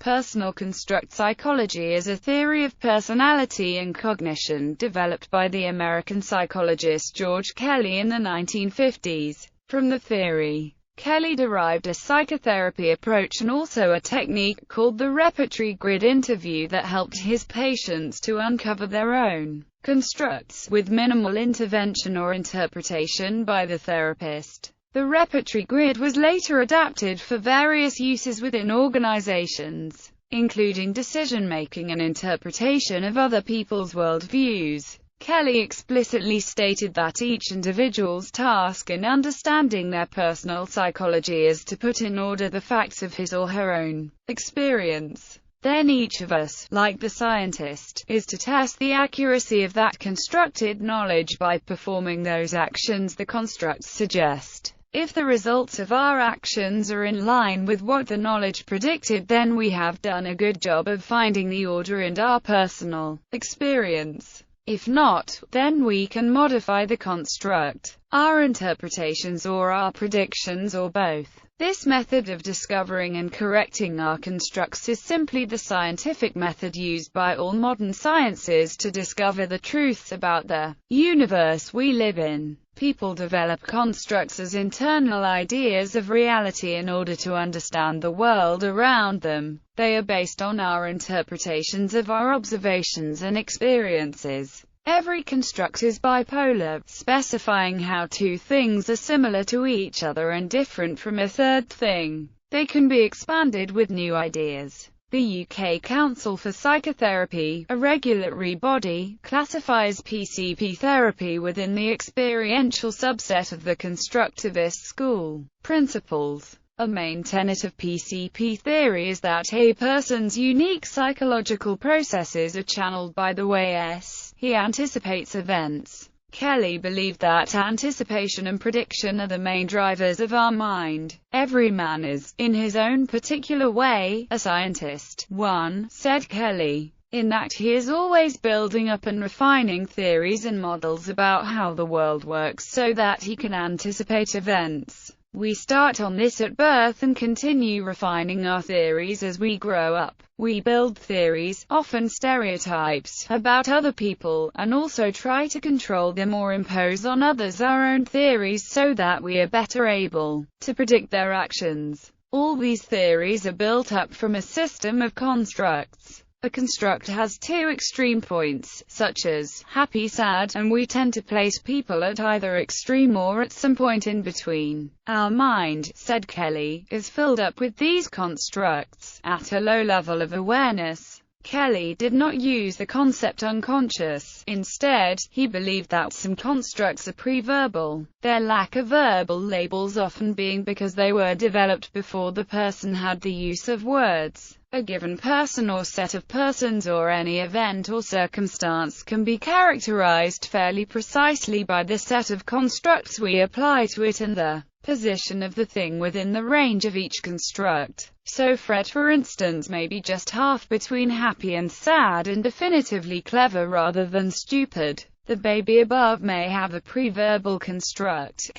Personal construct psychology is a theory of personality and cognition developed by the American psychologist George Kelly in the 1950s. From the theory, Kelly derived a psychotherapy approach and also a technique called the Repertory Grid interview that helped his patients to uncover their own constructs, with minimal intervention or interpretation by the therapist. The Repertory Grid was later adapted for various uses within organizations, including decision-making and interpretation of other people's worldviews. Kelly explicitly stated that each individual's task in understanding their personal psychology is to put in order the facts of his or her own experience. Then each of us, like the scientist, is to test the accuracy of that constructed knowledge by performing those actions the constructs suggest. If the results of our actions are in line with what the knowledge predicted, then we have done a good job of finding the order in our personal experience. If not, then we can modify the construct, our interpretations or our predictions, or both. This method of discovering and correcting our constructs is simply the scientific method used by all modern sciences to discover the truths about the universe we live in. People develop constructs as internal ideas of reality in order to understand the world around them. They are based on our interpretations of our observations and experiences. Every construct is bipolar, specifying how two things are similar to each other and different from a third thing. They can be expanded with new ideas. The UK Council for Psychotherapy, a regulatory body, classifies PCP therapy within the experiential subset of the constructivist school. Principles. A main tenet of PCP theory is that a person's unique psychological processes are channeled by the way he anticipates events. Kelly believed that anticipation and prediction are the main drivers of our mind. Every man is, in his own particular way, a scientist. 1. Said Kelly. In that he is always building up and refining theories and models about how the world works so that he can anticipate events. We start on this at birth and continue refining our theories as we grow up. We build theories, often stereotypes, about other people, and also try to control them or impose on others our own theories so that we are better able to predict their actions. All these theories are built up from a system of constructs. A construct has two extreme points, such as happy, sad, and we tend to place people at either extreme or at some point in between. Our mind, said Kelly, is filled up with these constructs at a low level of awareness. Kelly did not use the concept unconscious. Instead, he believed that some constructs are pre-verbal, their lack of verbal labels often being because they were developed before the person had the use of words. A given person or set of persons or any event or circumstance can be characterized fairly precisely by the set of constructs we apply to it and the position of the thing within the range of each construct. So Fred, for instance, may be just half between happy and sad and definitively clever rather than stupid. The baby above may have a pre-verbal construct,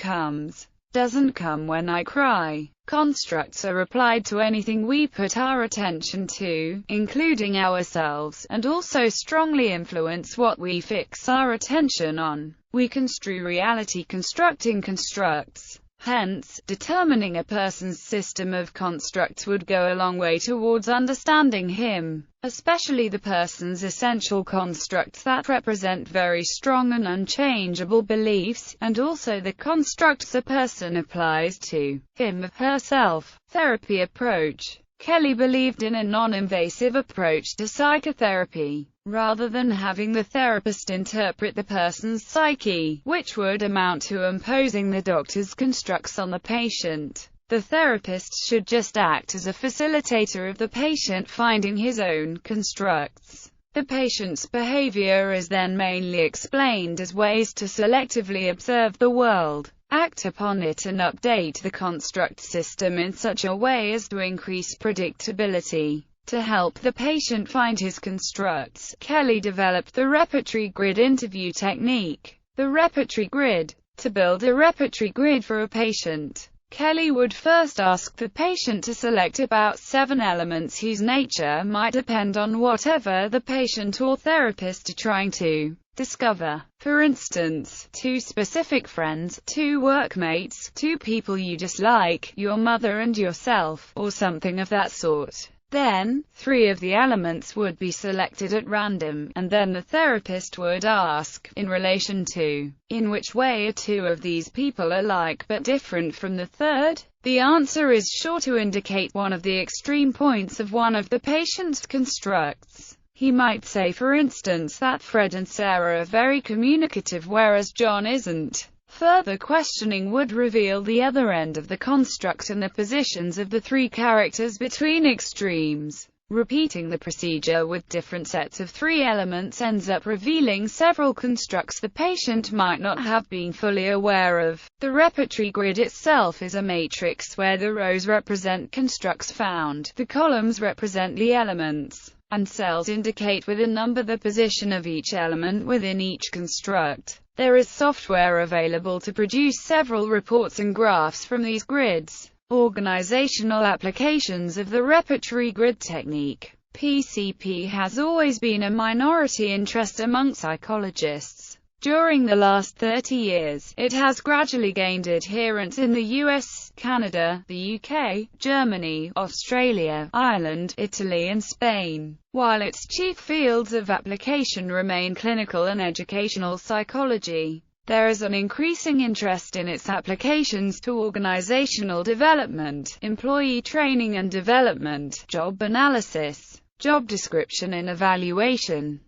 doesn't come when I cry. Constructs are applied to anything we put our attention to, including ourselves, and also strongly influence what we fix our attention on. We construe reality constructing constructs. Hence, determining a person's system of constructs would go a long way towards understanding him, especially the person's essential constructs that represent very strong and unchangeable beliefs, and also the constructs a person applies to him or herself. Therapy approach. Kelly believed in a non-invasive approach to psychotherapy, rather than having the therapist interpret the person's psyche, which would amount to imposing the doctor's constructs on the patient. The therapist should just act as a facilitator of the patient finding his own constructs. The patient's behavior is then mainly explained as ways to selectively observe the world, act upon it and update the construct system in such a way as to increase predictability. To help the patient find his constructs, Kelly developed the Repertory Grid interview technique. The Repertory Grid. To build a repertory grid for a patient, Kelly would first ask the patient to select about 7 elements whose nature might depend on whatever the patient or therapist are trying to discover. For instance, 2 specific friends, 2 workmates, 2 people you dislike, your mother and yourself, or something of that sort. Then, 3 of the elements would be selected at random, and then the therapist would ask, in relation to, in which way are 2 of these people alike but different from the third? The answer is sure to indicate one of the extreme points of one of the patient's constructs. He might say, for instance, that Fred and Sarah are very communicative whereas John isn't. Further questioning would reveal the other end of the construct and the positions of the 3 characters between extremes. Repeating the procedure with different sets of 3 elements ends up revealing several constructs the patient might not have been fully aware of. The repertory grid itself is a matrix where the rows represent constructs found, the columns represent the elements, and cells indicate with a number the position of each element within each construct. There is software available to produce several reports and graphs from these grids. Organizational applications of the repertory grid technique. PCP has always been a minority interest among psychologists. During the last 30 years, it has gradually gained adherents in the US, Canada, the UK, Germany, Australia, Ireland, Italy and Spain. While its chief fields of application remain clinical and educational psychology, there is an increasing interest in its applications to organizational development, employee training and development, job analysis, job description and evaluation.